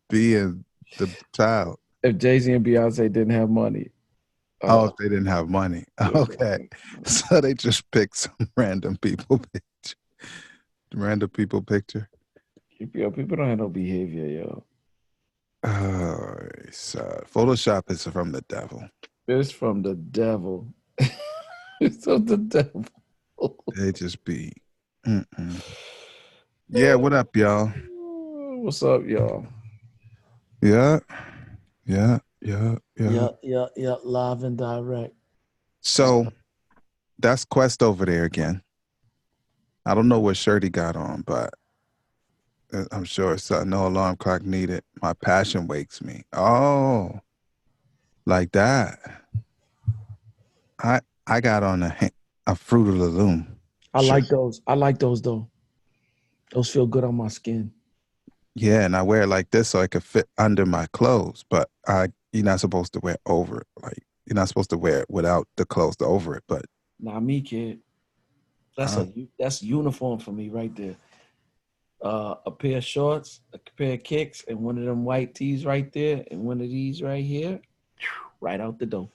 being the child. If Jay-Z and Beyonce didn't have money. Oh, if they didn't have money. Okay. So they just picked some random people picture. Random people picture. Yo, people don't have no behavior, yo. Oh, so Photoshop is from the devil. It's from the devil. It's from the devil. They just be. Mm-mm. Yeah, what up, y'all? What's up, y'all? Yeah, yeah, yeah, yeah. Yeah. Live and direct. So that's Quest over there again. I don't know what shirt he got on, but I'm sure it's no alarm clock needed. My passion wakes me. Oh, like that. I got on a Fruit of the Loom. I like those. I like those though. Those feel good on my skin. Yeah, and I wear it like this so it could fit under my clothes. But you're not supposed to wear over it. Like you're not supposed to wear it without the clothes over it. But Nah, me kid. That's uniform for me right there. A pair of shorts, a pair of kicks, and one of them white tees right there, and one of these right here, right out the door.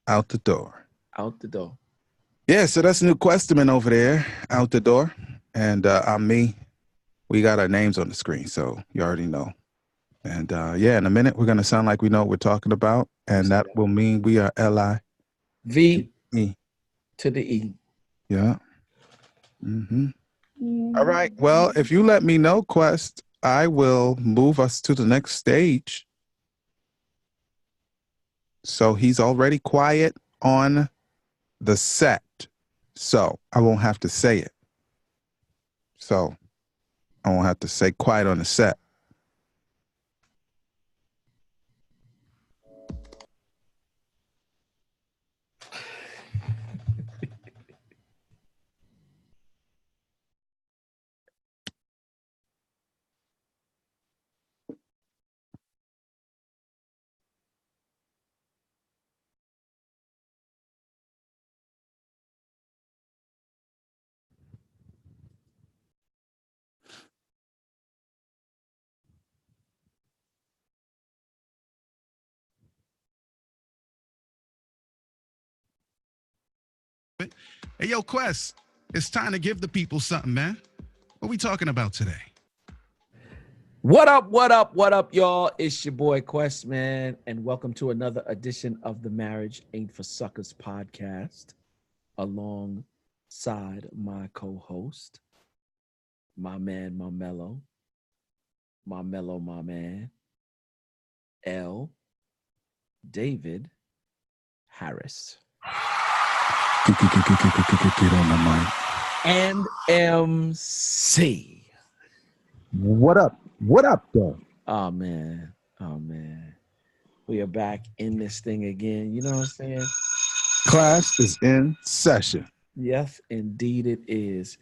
out the door. Out the door. Yeah, so that's New Questament over there, out the door. And I'm me. We got our names on the screen, so you already know. And yeah, in a minute, we're going to sound like we know what we're talking about. And that will mean we are V L-I-E. to the E. Yeah. Mm-hmm. All right. Well, if you let me know, Quest, I will move us to the next stage. So he's already quiet on the set. So I won't have to say it. So I won't have to say quiet on the set. Hey, yo, Quest, it's time to give the people something, man. What we talking about today? What up, y'all? It's your boy Quest, man, and welcome to another edition of the Marriage Ain't for Suckers podcast, alongside my co-host, my man, my mellow, my man, L. David Harris. Get on the mic. And MC. What up? What up, though? Oh man. We are back in this thing again. You know what I'm saying? Class is in session. Yes, indeed it is.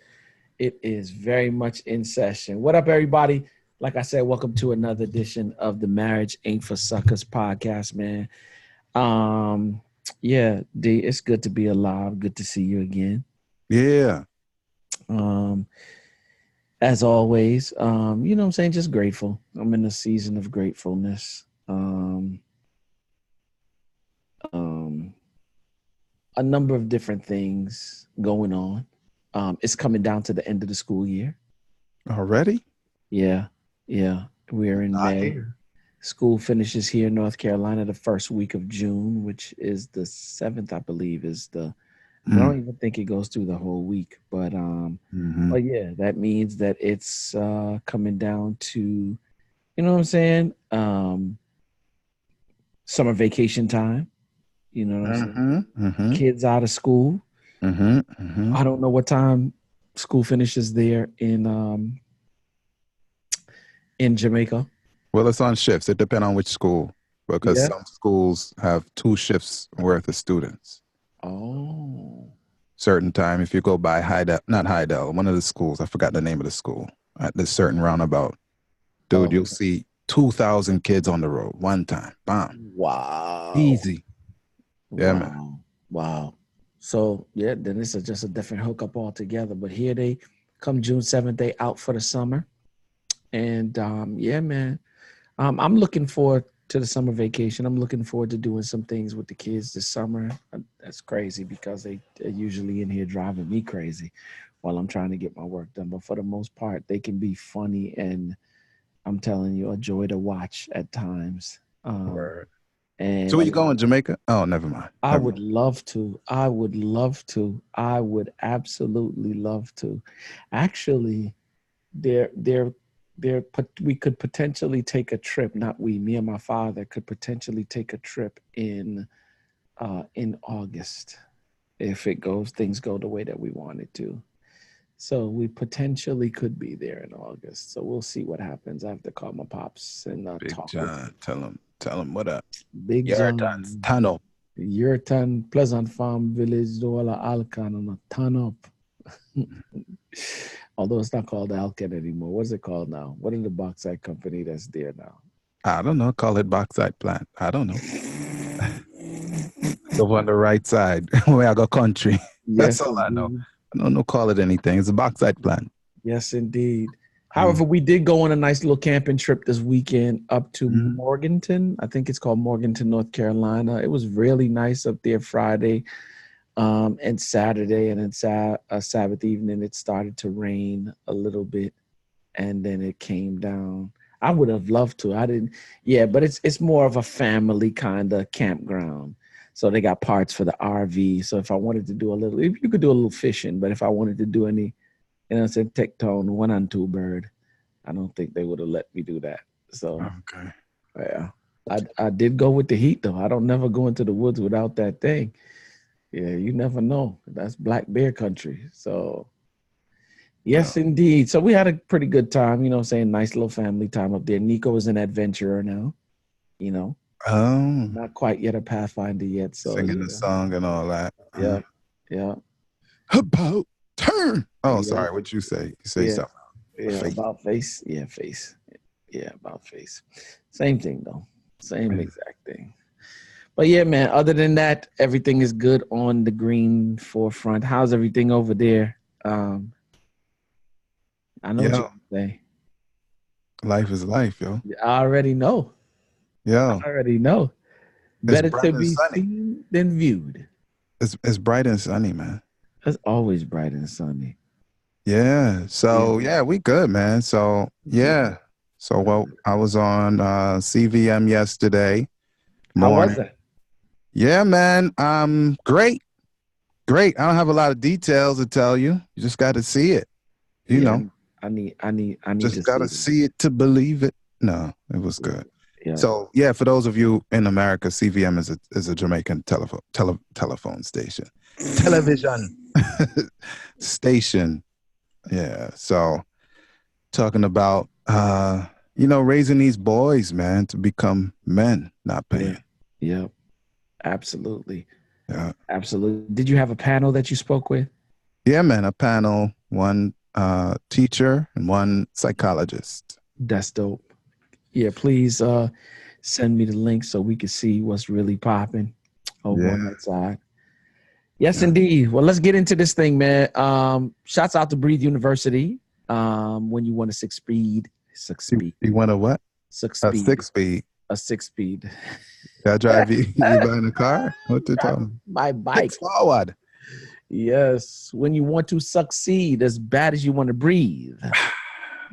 It is very much in session. What up, everybody? Like I said, welcome to another edition of the Marriage Ain't for Suckers podcast, man. Yeah, D, it's good to be alive. Good to see you again. Yeah. As always, you know what I'm saying? Just grateful. I'm in a season of gratefulness. A number of different things going on. It's coming down to the end of the school year. Already? Yeah. We're in May. Here. School finishes here in North Carolina the first week of June, which is the 7th, I believe, I don't even think it goes through the whole week, but but yeah, that means that it's coming down to, you know what I'm saying? Summer vacation time. You know what I'm saying? Kids out of school. I don't know what time school finishes there in Jamaica. Well, it's on shifts. It depends on which school, because some schools have 2 shifts worth of students. Oh. Certain time, if you go by not Hydel, one of the schools, I forgot the name of the school, at this certain roundabout, dude, you'll see 2,000 kids on the road one time. Bam. Wow. Easy. Yeah, wow. man. Wow. So yeah, then it's just a different hookup altogether. But here they come June 7th, they out for the summer. And yeah, man, I'm looking forward to the summer vacation. I'm looking forward to doing some things with the kids this summer. That's crazy because they're usually in here driving me crazy while I'm trying to get my work done. But for the most part, they can be funny and I'm telling you, a joy to watch at times. Word. And So where you going, Jamaica? Oh, never mind. I would love to. I would love to. I would absolutely love to. Actually, we could potentially take a trip. Not we, me and my father could potentially take a trip in August if things go the way that we want it to. So we potentially could be there in August. So we'll see what happens. I have to call my pops and Big talk John, tell him what up. Big John. Turn Yurton, Pleasant Farm Village, Douala Alcan, and a ton up. Although it's not called Alcan anymore. What's it called now? What is the bauxite company that's there now? I don't know. Call it bauxite plant. I don't know. Over on the right side where I got country. That's all I know. I don't know. Call it anything. It's a bauxite plant. Yes, indeed. However, we did go on a nice little camping trip this weekend up to Morganton. I think it's called Morganton, North Carolina. It was really nice up there Friday and Saturday. And then Sabbath evening, it started to rain a little bit. And then it came down. I would have loved to. I didn't. Yeah, but it's more of a family kind of campground. So they got parts for the RV. So if I wanted to do you could do a little fishing. But if I wanted to do any, said tectone, 1 and 2 bird. I don't think they would have let me do that. So, okay. Yeah, I did go with the heat though. I don't never go into the woods without that thing. Yeah, you never know. That's black bear country. So, yes, indeed. So we had a pretty good time, nice little family time up there. Nico is an adventurer now, not quite yet a Pathfinder yet. So singing the song and all that. Yeah. About turn. Oh, sorry. What'd you say? You say something. Yeah, face. About face. Yeah, face. Yeah, about face. Same thing though. Same exact thing. But yeah, man, other than that, everything is good on the green forefront. How's everything over there? I know what you say. Life is life, yo. I already know. Yeah. I already know. Better to be seen than viewed. It's bright and sunny, man. It's always bright and sunny. Yeah. So we good, man. So So I was on CVM yesterday morning. How was it? Yeah, man. Great. I don't have a lot of details to tell you. You just got to see it. You know. I need just got to see it to believe it. No, it was good. Yeah. So for those of you in America, CVM is a Jamaican telephone station. Television station. Yeah. So talking about raising these boys, man, to become men, not paying. Yeah. Absolutely. Yeah. Absolutely. Did you have a panel that you spoke with? Yeah, man, a panel, one teacher and one psychologist. That's dope. Yeah, please send me the link so we can see what's really popping over on that side. Yes, indeed. Well, let's get into this thing, man. Shouts out to Breathe University. When you want a 6-speed. You want a what? 6-speed. A 6-speed. A 6-speed. I drive you buying a car? What you talking? My bike. Forward. Yes. When you want to succeed as bad as you want to breathe,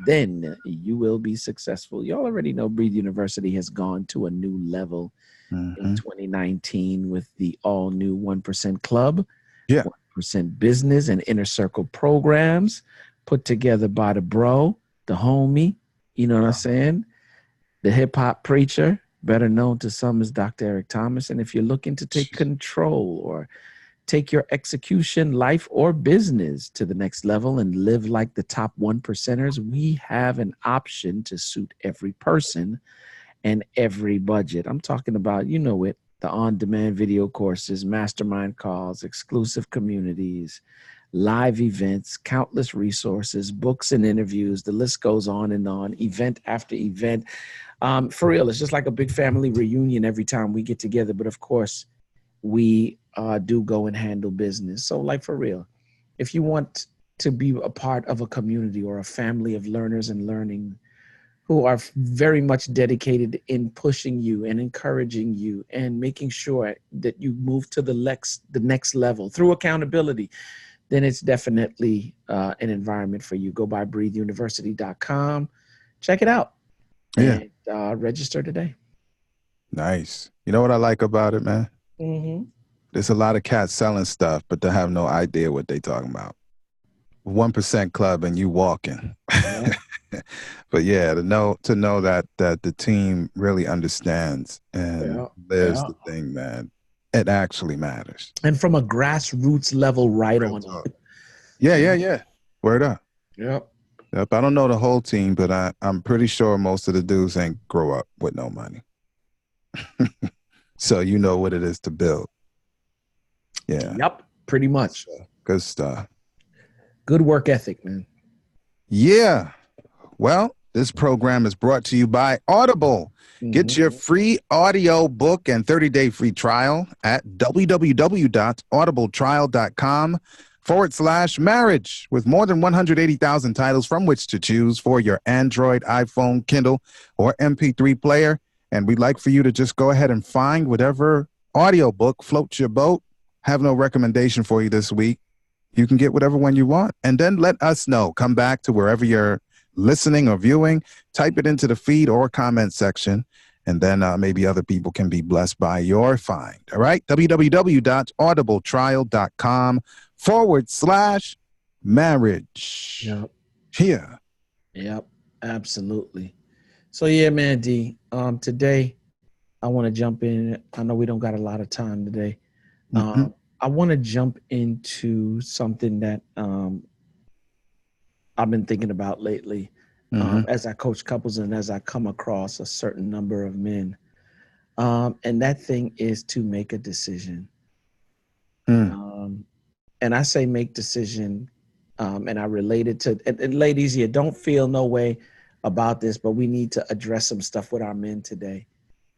then you will be successful. You already know Breathe University has gone to a new level in 2019 with the all new 1% Club, 1% Business and Inner Circle programs put together by the bro, the homie, you know what I'm saying? The hip hop preacher, better known to some as Dr. Eric Thomas. And if you're looking to take control or take your execution, life, or business to the next level and live like the top 1%ers, we have an option to suit every person and every budget. I'm talking about, the on-demand video courses, mastermind calls, exclusive communities, live events, countless resources, books and interviews. The list goes on and on, event after event. For real, it's just like a big family reunion every time we get together. But of course, we do go and handle business. So like for real, if you want to be a part of a community or a family of learners and learning who are very much dedicated in pushing you and encouraging you and making sure that you move to the next level through accountability, then it's definitely an environment for you. Go by breatheuniversity.com. Check it out and register today. Nice. You know what I like about it, man? Mm-hmm. There's a lot of cats selling stuff, but they have no idea what they talking about. 1% Club and you walking. Yeah. But yeah, to know that the team really understands and lives the thing, man, it actually matters. And from a grassroots level, right on up. Yeah. Word up. Yep. I don't know the whole team, but I'm pretty sure most of the dudes ain't grow up with no money. So you know what it is to build. Yeah. Yep. Pretty much. Good stuff. Good work ethic, man. Yeah. Well, this program is brought to you by Audible. Mm-hmm. Get your free audio book and 30-day free trial at www.audibletrial.com/marriage with more than 180,000 titles from which to choose for your Android, iPhone, Kindle, or MP3 player. And we'd like for you to just go ahead and find whatever audiobook floats your boat. Have no recommendation for you this week. You can get whatever one you want. And then let us know. Come back to wherever you're listening or viewing. Type it into the feed or comment section. And then maybe other people can be blessed by your find. All right? www.audibletrial.com/marriage. Yep. Yeah. Yep. Absolutely. So yeah, man, D. Today I want to jump in. I know we don't got a lot of time today. I want to jump into something that I've been thinking about lately as I coach couples and as I come across a certain number of men. And that thing is to make a decision. And I say make decision, and I relate it to, and ladies, you don't feel no way about this, but we need to address some stuff with our men today.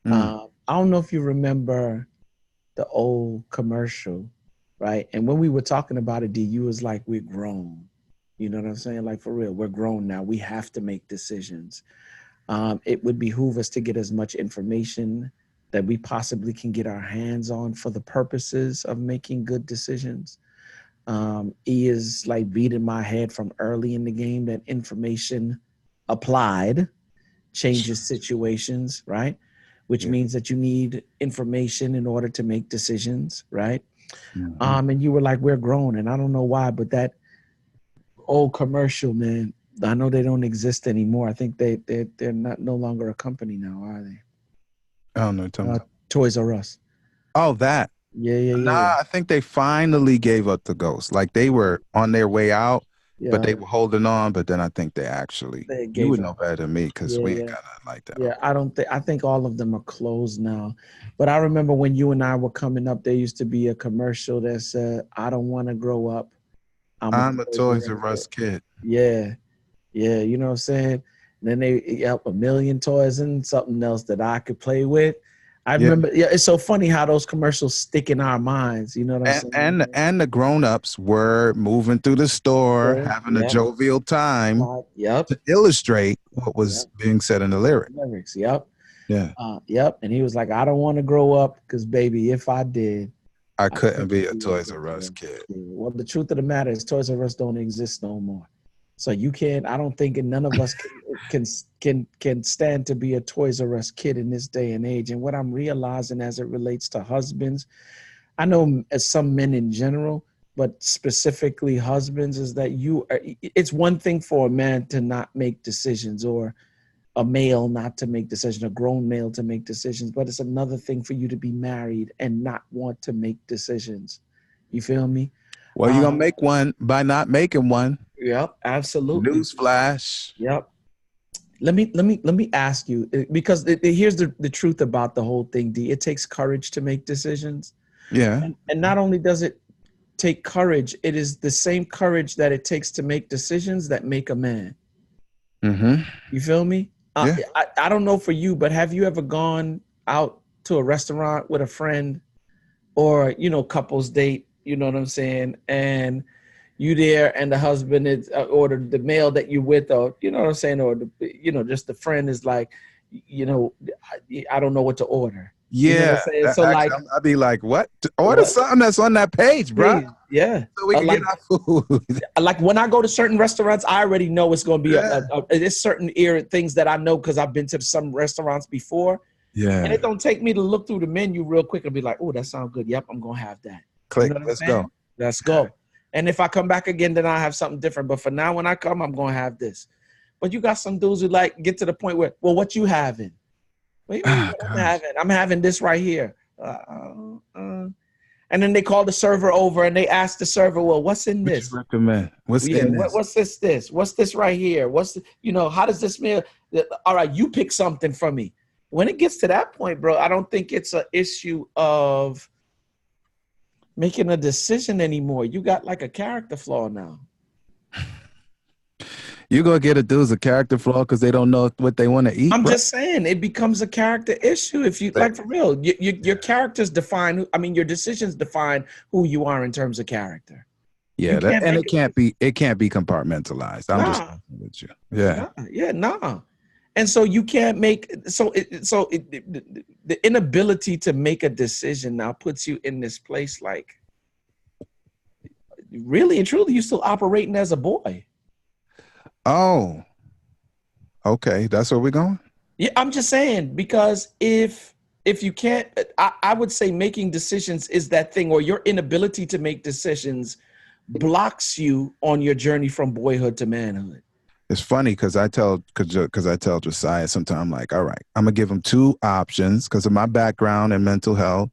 I don't know if you remember the old commercial, right? And when we were talking about it, D, you was like, we're grown. You know what I'm saying? Like, for real, we're grown now. We have to make decisions. It would behoove us to get as much information that we possibly can get our hands on for the purposes of making good decisions. E is like beating my head from early in the game that information applied changes situations, right? Which means that you need information in order to make decisions, right? And you were like, we're grown. And I don't know why, but that old commercial, man, I know they don't exist anymore. I think they're no longer a company now, are they? I don't know. Toys R Us. Oh, that. Yeah. Nah, I think they finally gave up the ghost. Like they were on their way out, but they were holding on. But then I think they you would know better than me because we ain't got nothing like that. Yeah, I think all of them are closed now. But I remember when you and I were coming up, there used to be a commercial that said, I don't want to grow up. I'm a Toys R Us kid. Yeah. You know what I'm saying? And then they a million toys and something else that I could play with. I remember, it's so funny how those commercials stick in our minds. You know what I'm saying? And the grown-ups were moving through the store, having a jovial time to illustrate what was being said in the lyrics. Yeah. And he was like, I don't want to grow up because, baby, if I did, I couldn't be a Toys R Us kid. Well, the truth of the matter is Toys R Us don't exist no more. So you can't, I don't think none of us can stand to be a Toys R Us kid in this day and age. And what I'm realizing as it relates to husbands, I know as some men in general, but specifically husbands, is that it's one thing for a man to not make decisions or a male not to make decisions, a grown male to make decisions, but it's another thing for you to be married and not want to make decisions. You feel me? Well, you're going to make one by not making one. Yep, absolutely. Newsflash. Yep. Let me ask you, because here's the truth about the whole thing, D. It takes courage to make decisions. Yeah. And not only does it take courage, it is the same courage that it takes to make decisions that make a man. Mm-hmm. You feel me? Yeah. I don't know for you, but have you ever gone out to a restaurant with a friend or, couples date, you know what I'm saying? And you there and the husband is, or the male that you with, or you know what I'm saying, or just the friend is like, I don't know what to order. You know what I'm Yeah, saying? So actually, like, I'd be like, "What? Order what? something that's on that page, bro, Yeah. so we can Like get our food." when I go to certain restaurants, I already know it's going to be Yeah, there's certain things that I know because I've been to some restaurants before, and yeah. it don't take me to look through the menu real quick and be like, oh, that sounds good. Yep, I'm gonna have that. You Click. know what I'm Let's go. saying? Let's go. And if I come back again, then I have something different. But for now, when I come, I'm gonna have this. But you got some dudes who like get to the point where, well, what you having? What do you mean? Ah, What I'm gosh. having? I'm having this right here. And then they call the server over and they ask the server, well, what's in What you this? recommend? What's Yeah, in this? what's this? What's this right here? How does this meal? All right, you pick something from me. When it gets to that point, bro, I don't think it's an issue of making a decision anymore. You got like a character flaw now. You gonna get a dude's a character flaw because they don't know what they want to eat, I'm bro? just saying it becomes a character issue. If you like, for real, your characters define. Your decisions define who you are in terms of character. Yeah, You can't and make it can't be compartmentalized. I'm just nah, with you. Yeah. nah. And so you can't make the inability to make a decision now puts you in this place like really and truly you still operating as a boy. Oh, okay. That's where we're going. Yeah, I'm just saying because if you can't, I would say making decisions is that thing, or your inability to make decisions blocks you on your journey from boyhood to manhood. It's funny because I tell Josiah sometimes, like, all right, I'm gonna give him two options because of my background in mental health.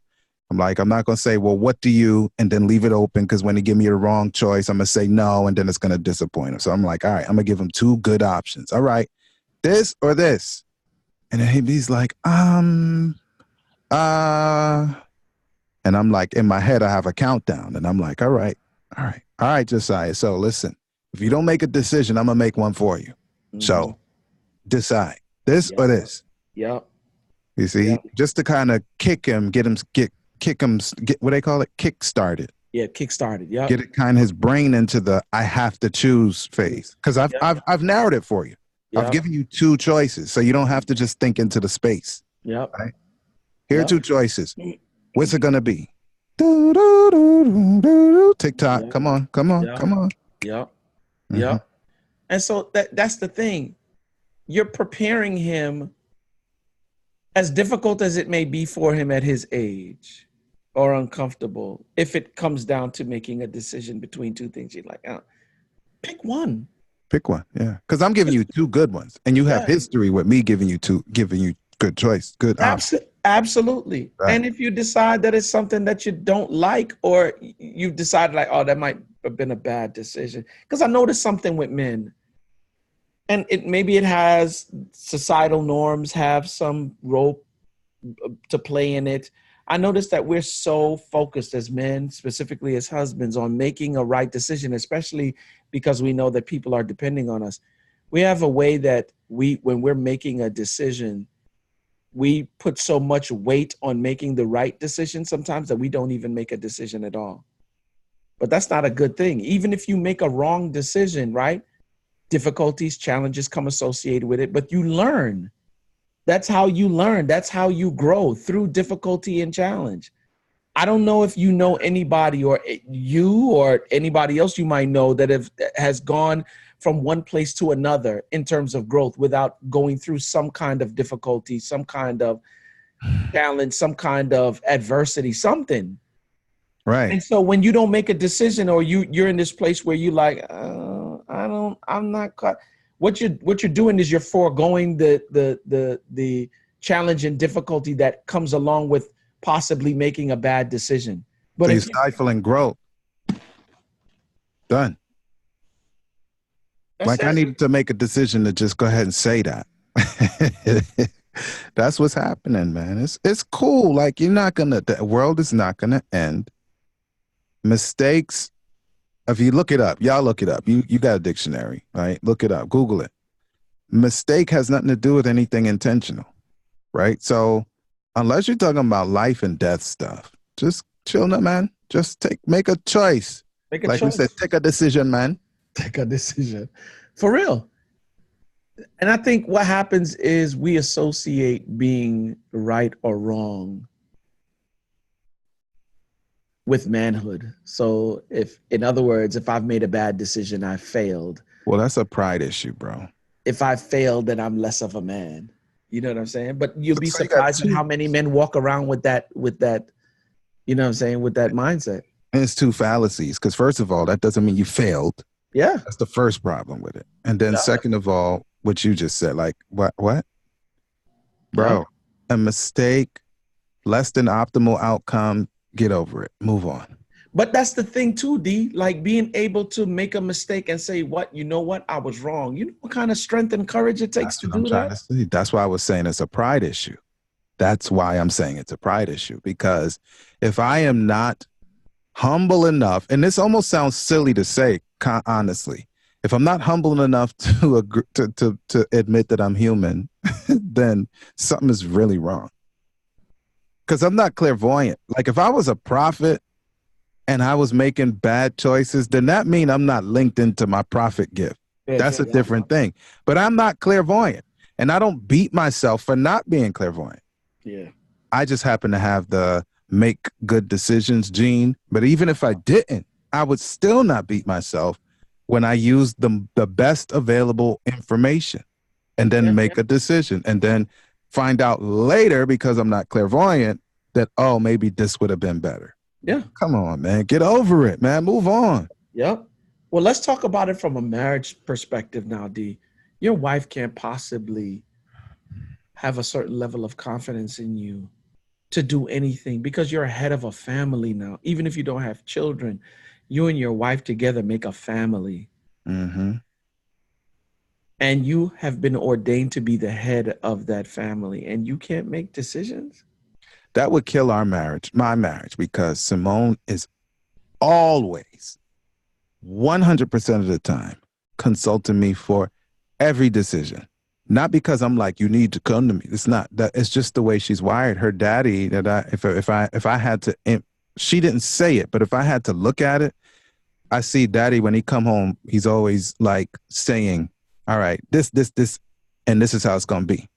I'm like, I'm not gonna say, well, what do you, and then leave it open because when he give me the wrong choice, I'm gonna say no, and then it's gonna disappoint him. So I'm like, all right, I'm gonna give him two good options. All right, this or this, and then he's like, and I'm like, in my head, I have a countdown, and I'm like, all right, Josiah. So listen, if you don't make a decision, I'm gonna make one for you. Mm-hmm. So decide this or this. Yep. You see, just to kind of kick him, get what they call it, kick started. Yeah, kick started. Yeah. Get it kind of his brain into the I have to choose phase because I've narrowed it for you. Yep. I've given you two choices, so you don't have to just think into the space. Yep. Right? Here are two choices. What's it gonna be? TikTok. Yep. Come on. Yep. Mm-hmm. Yep. And so that's the thing. You're preparing him, as difficult as it may be for him at his age, or uncomfortable, if it comes down to making a decision between two things, you're like, pick one. Pick one, yeah. Because I'm giving you two good ones, and you have history with me giving you good choice, good options. Absolutely. Right. And if you decide that it's something that you don't like, or you've decided like, oh, that might have been a bad decision. Because I noticed something with men, and maybe it has societal norms have some role to play in it. I noticed that we're so focused as men, specifically as husbands, on making a right decision, especially because we know that people are depending on us. We have a way that when we're making a decision, we put so much weight on making the right decision sometimes that we don't even make a decision at all. But that's not a good thing. Even if you make a wrong decision, right? Difficulties, challenges come associated with it, but you learn. That's how you learn. That's how you grow, through difficulty and challenge. I don't know if you know anybody, or you or anybody else you might know, that has gone from one place to another in terms of growth without going through some kind of difficulty, some kind of challenge, some kind of adversity, something. Right. And so when you don't make a decision, or you're in this place where you like, I'm not caught. What you're doing is you're foregoing the challenge and difficulty that comes along with possibly making a bad decision. But so you're stifling growth. Done. Like I needed to make a decision to just go ahead and say that. That's what's happening, man. It's cool. Like the world is not gonna end. Mistakes. If you look it up, y'all look it up. You got a dictionary, right? Look it up. Google it. Mistake has nothing to do with anything intentional, right? So unless you're talking about life and death stuff, just chill, man. Just make a choice. Make a Like we said, choice. take a decision, man. Take a decision. For real. And I think what happens is we associate being right or wrong with manhood. So if, in other words, if I've made a bad decision, I failed. Well, that's a pride issue, bro. If I failed, then I'm less of a man. You know what I'm saying? But you'll be So you got surprised at how many men walk around with that, you know what I'm saying, with that mindset. and it's two fallacies. Because first of all, that doesn't mean you failed. Yeah. That's the first problem with it. And then second of all, what you just said, like what? Bro, a mistake, less than optimal outcome, get over it. Move on. But that's the thing too, D, like being able to make a mistake and say, you know what, I was wrong. You know what kind of strength and courage it takes to do that? That's why I was saying it's a pride issue. That's why I'm saying it's a pride issue. Because if I am not humble enough, and this almost sounds silly to say, honestly, if I'm not humble enough to admit that I'm human, then something is really wrong. Because I'm not clairvoyant. Like if I was a prophet and I was making bad choices, then that means I'm not linked into my prophet gift. That's a different thing. But I'm not clairvoyant. And I don't beat myself for not being clairvoyant. Yeah. I just happen to have the make good decisions gene. But even if I didn't, I would still not beat myself when I use the best available information and then make a decision and then find out later, because I'm not clairvoyant, that, oh, maybe this would have been better. Yeah. Come on, man. Get over it, man. Move on. Yep. Well, let's talk about it from a marriage perspective now, D. Your wife can't possibly have a certain level of confidence in you to do anything because you're head of a family now. Even if you don't have children, you and your wife together make a family. Mm-hmm. And you have been ordained to be the head of that family, and you can't make decisions? That would kill our marriage, my marriage, because Simone is always 100% of the time consulting me for every decision. Not because I'm like, you need to come to me. It's not that. It's just the way she's wired. Her daddy, that if I had to, she didn't say it, but if I had to look at it, I see daddy when he come home, he's always like saying, all right, this, and this is how it's going to be.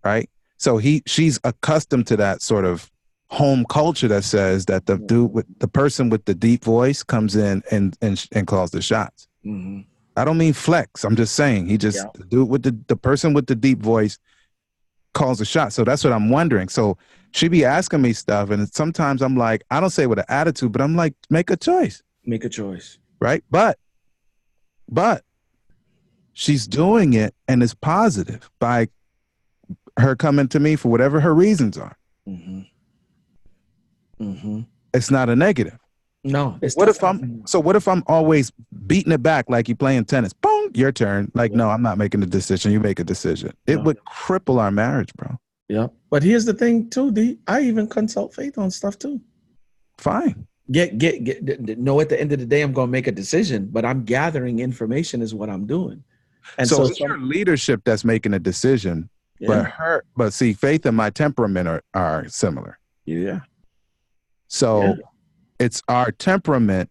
Right. So she's accustomed to that sort of home culture that says that the person with the deep voice comes in and calls the shots. Mm-hmm. I don't mean flex. I'm just saying the dude with the person with the deep voice calls the shot. So that's what I'm wondering. So she be asking me stuff, and sometimes I'm like, I don't say it with an attitude, but I'm like, make a choice. Make a choice. Right. But she's doing it, and it's positive by her coming to me for whatever her reasons are. Mm-hmm. Mm-hmm. It's not a negative. No. What if I'm always beating it back like you playing tennis? Boom, your turn. Like, no, I'm not making a decision. You make a decision. It would cripple our marriage, bro. Yeah. But here's the thing too, D. I even consult Faith on stuff too. Fine. No, at the end of the day, I'm going to make a decision, but I'm gathering information is what I'm doing. And so it's your leadership that's making a decision, but see, Faith and my temperament are similar. Yeah. So it's our temperament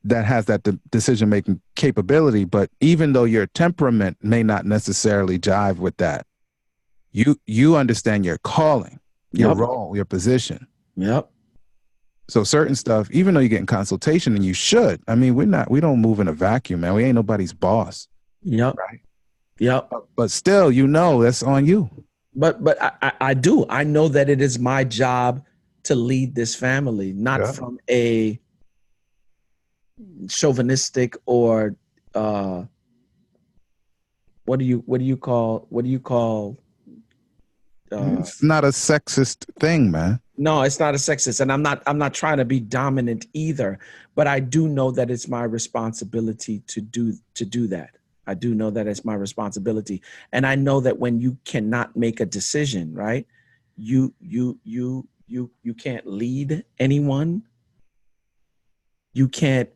that has that decision-making capability. But even though your temperament may not necessarily jive with that, you understand your calling, your role, your position. Yep. So certain stuff, even though you're getting consultation, and you should, I mean, we don't move in a vacuum, man. We ain't nobody's boss. Yep. Right. Yep. But still, that's on you. But I do. I know that it is my job to lead this family, not from a chauvinistic or what do you call it's not a sexist thing, man. No, it's not a sexist, and I'm not trying to be dominant either, but I do know that it's my responsibility to do that. I do know that it's my responsibility, and I know that when you cannot make a decision, right? You can't lead anyone. You can't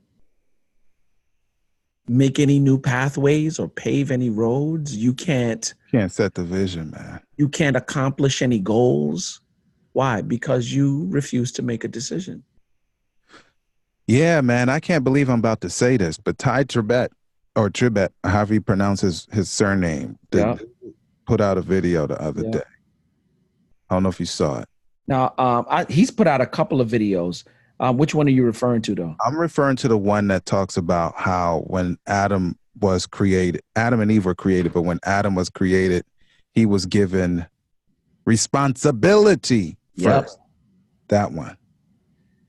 make any new pathways or pave any roads. You can't set the vision, man. You can't accomplish any goals. Why? Because you refuse to make a decision. Yeah, man, I can't believe I'm about to say this, but Ty Tribbett, or Tribbett, however you pronounce his surname, Yeah. put out a video the other Yeah. day. I don't know if you saw it. Now, he's put out a couple of videos. Which one are you referring to, though? I'm referring to the one that talks about how when Adam was created, Adam and Eve were created, but when Adam was created, he was given responsibility first. Yep. That one.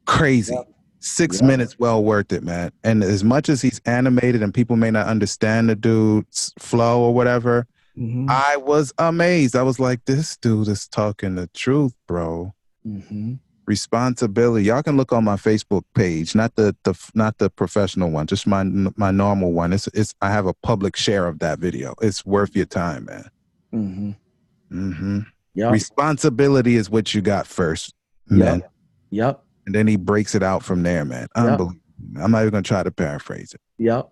Crazy. Yep. 6 minutes, well worth it, man. And as much as he's animated and people may not understand the dude's flow or whatever, I was amazed. I was like, this dude is talking the truth, bro. Responsibility. Y'all can look on my Facebook page, not the professional one, just my normal one. It's I have a public share of that video. It's worth your time, man. Yep. Responsibility is what you got first, man. Yep. And then he breaks it out from there, man. Unbelievable. I'm not even gonna try to paraphrase it. Yep.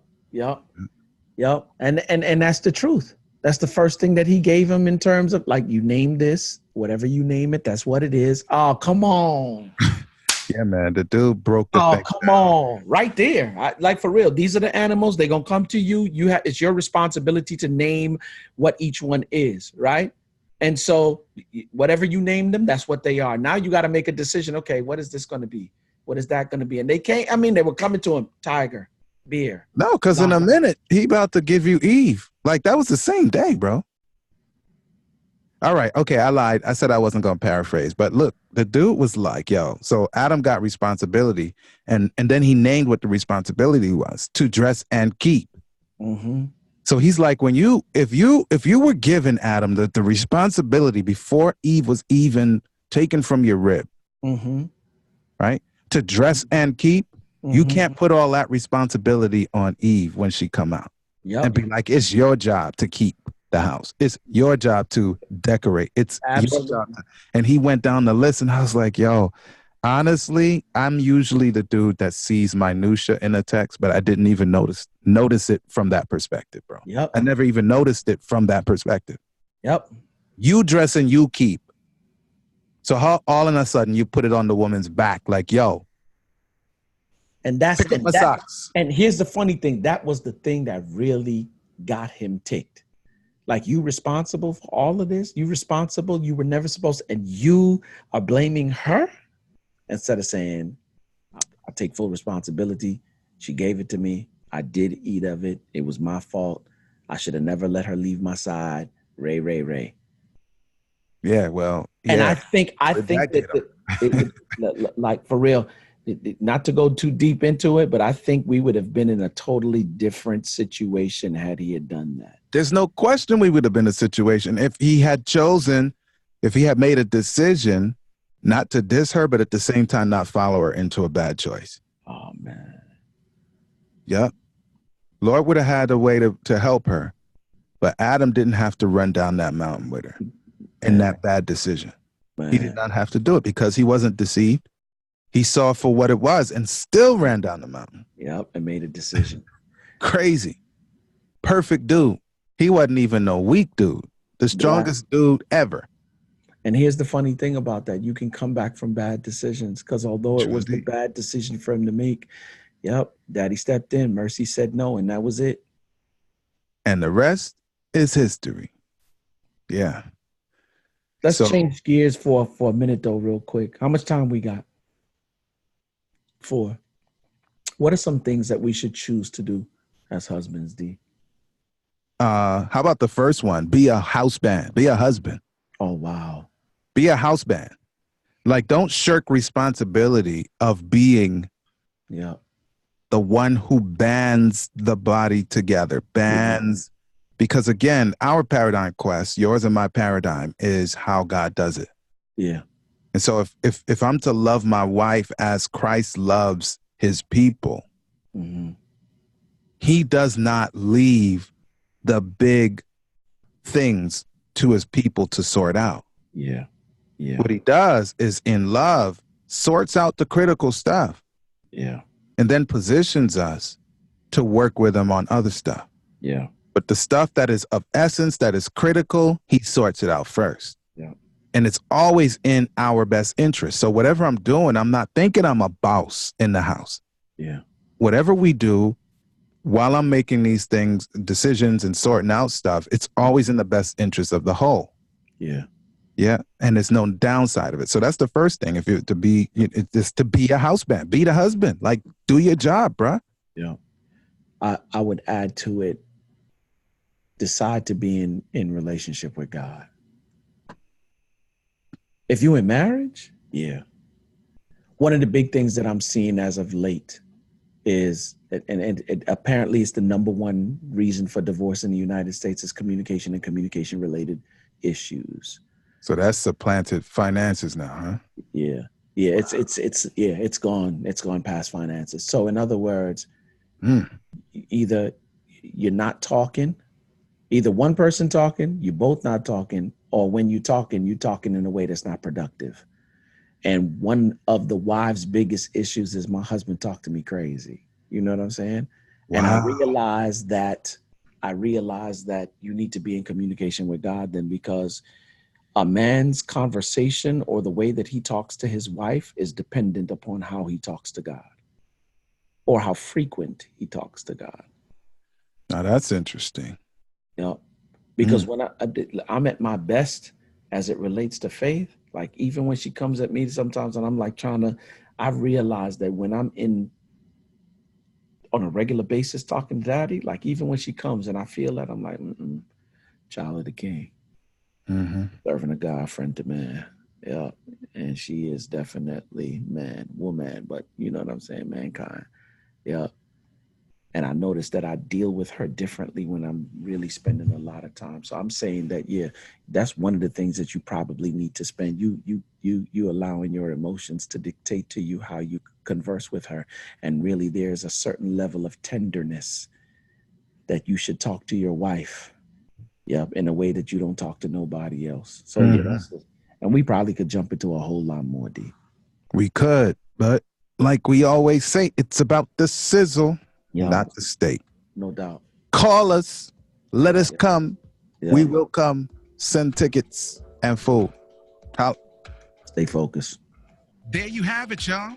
And that's the truth. That's the first thing that he gave him in terms of, like, you name this, whatever you name it, that's what it is. Oh, come on. Yeah, man. The dude broke the thing come down. on. Right there. Like, for real. These are the animals. They're going to come to you. It's your responsibility to name what each one is, right? And so whatever you name them, that's what they are. Now you got to make a decision. Okay, what is this going to be? What is that going to be? And they were coming to him, tiger, bear. No, because in a minute, he about to give you Eve. Like, that was the same day, bro. All right. Okay, I lied. I said I wasn't going to paraphrase. But look, the dude was like, yo, so Adam got responsibility. And then he named what the responsibility was: to dress and keep. So he's like, if you were given, Adam, the responsibility before Eve was even taken from your rib, right, to dress and keep, you can't put all that responsibility on Eve when she come out. And be like, it's your job to keep the house. It's your job to decorate. It's your job. And he went down the list, and I was like, yo, honestly, I'm usually the dude that sees minutia in a text, but I didn't even notice it from that perspective, bro. I never even noticed it from that perspective. You dress and you keep. So how all of a sudden you put it on the woman's back, like, yo. And and here's the funny thing. That was the thing that really got him ticked. Like, you responsible for all of this? You responsible? You were never supposed to, and you are blaming her instead of saying, I take full responsibility. She gave it to me. I did eat of it. It was my fault. I should have never let her leave my side. Ray. Yeah, well, and I think that like, for real, not to go too deep into it, but I think we would have been in a totally different situation had he had done that. There's no question we would have been in a situation if he had made a decision not to diss her, but at the same time not follow her into a bad choice. Oh, man. Yep. Lord would have had a way to help her, but Adam didn't have to run down that mountain with her in that bad decision. Man. He did not have to do it because he wasn't deceived. He saw it for what it was and still ran down the mountain. Yep, and made a decision. Crazy. Perfect dude. He wasn't even no weak dude. The strongest dude ever. And here's the funny thing about that. You can come back from bad decisions, because although it was the bad decision for him to make, Daddy stepped in, Mercy said no, and that was it. And the rest is history. Yeah. Let's change gears for a minute, though, real quick. How much time we got? 4. What are some things that we should choose to do as husbands, D? How about the first one? Be a house band. Be a husband. Oh, wow. Be a house band. Like, don't shirk responsibility of being the one who bands the body together. Bands, because again, our paradigm quest, yours and my paradigm, is how God does it. Yeah. And so if I'm to love my wife as Christ loves his people, he does not leave the big things to his people to sort out. Yeah. What he does is, in love, sorts out the critical stuff. Yeah. And then positions us to work with him on other stuff. Yeah. But the stuff that is of essence, that is critical, he sorts it out first. Yeah. And it's always in our best interest. So whatever I'm doing, I'm not thinking I'm a boss in the house. Yeah. Whatever we do, while I'm making these decisions and sorting out stuff, it's always in the best interest of the whole. Yeah. Yeah. And there's no downside of it. So that's the first thing. If you're to be, it's just to be a husband, be the husband, like do your job, bruh. Yeah. I would add to it, decide to be in relationship with God. If you're in marriage, yeah. One of the big things that I'm seeing as of late is, and apparently it's the number one reason for divorce in the United States, is communication and communication related issues. So that's supplanted finances now, huh? Yeah. Yeah. Wow. It's gone past finances. So in other words, either you're not talking, either one person talking, you both not talking, or when you're talking in a way that's not productive. And one of the wife's biggest issues is, my husband talked to me crazy. You know what I'm saying? Wow. And I realized that you need to be in communication with God then, because a man's conversation or the way that he talks to his wife is dependent upon how he talks to God, or how frequent he talks to God. Now that's interesting. Yeah. Because when I'm at my best as it relates to faith, like even when she comes at me sometimes and I'm like I've realized that when I'm on a regular basis talking to Daddy, like even when she comes and I feel that, I'm like, child of the King, serving a God, friend to man. Yeah. And she is definitely woman, but you know what I'm saying? Mankind. Yeah. And I noticed that I deal with her differently when I'm really spending a lot of time. So I'm saying that, yeah, that's one of the things that you probably need to spend. You allowing your emotions to dictate to you how you converse with her. And really there's a certain level of tenderness that you should talk to your wife. Yeah, in a way that you don't talk to nobody else. So yeah, and we probably could jump into a whole lot more, D. We could, but like we always say, it's about the sizzle. Not the steak. No doubt. Call us. Let us come. We will come. Send tickets and food. Stay focused. There you have it, y'all.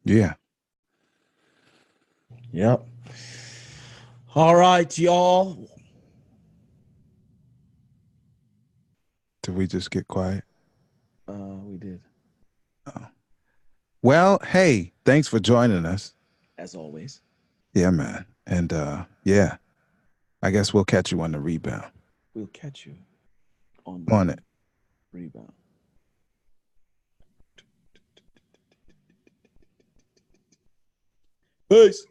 Yeah. Yep. All right, y'all. Did we just get quiet? We did. Oh. Well, hey, thanks for joining us. As always. Yeah, man. And yeah, I guess we'll catch you on the rebound. We'll catch you on it. Rebound. Peace.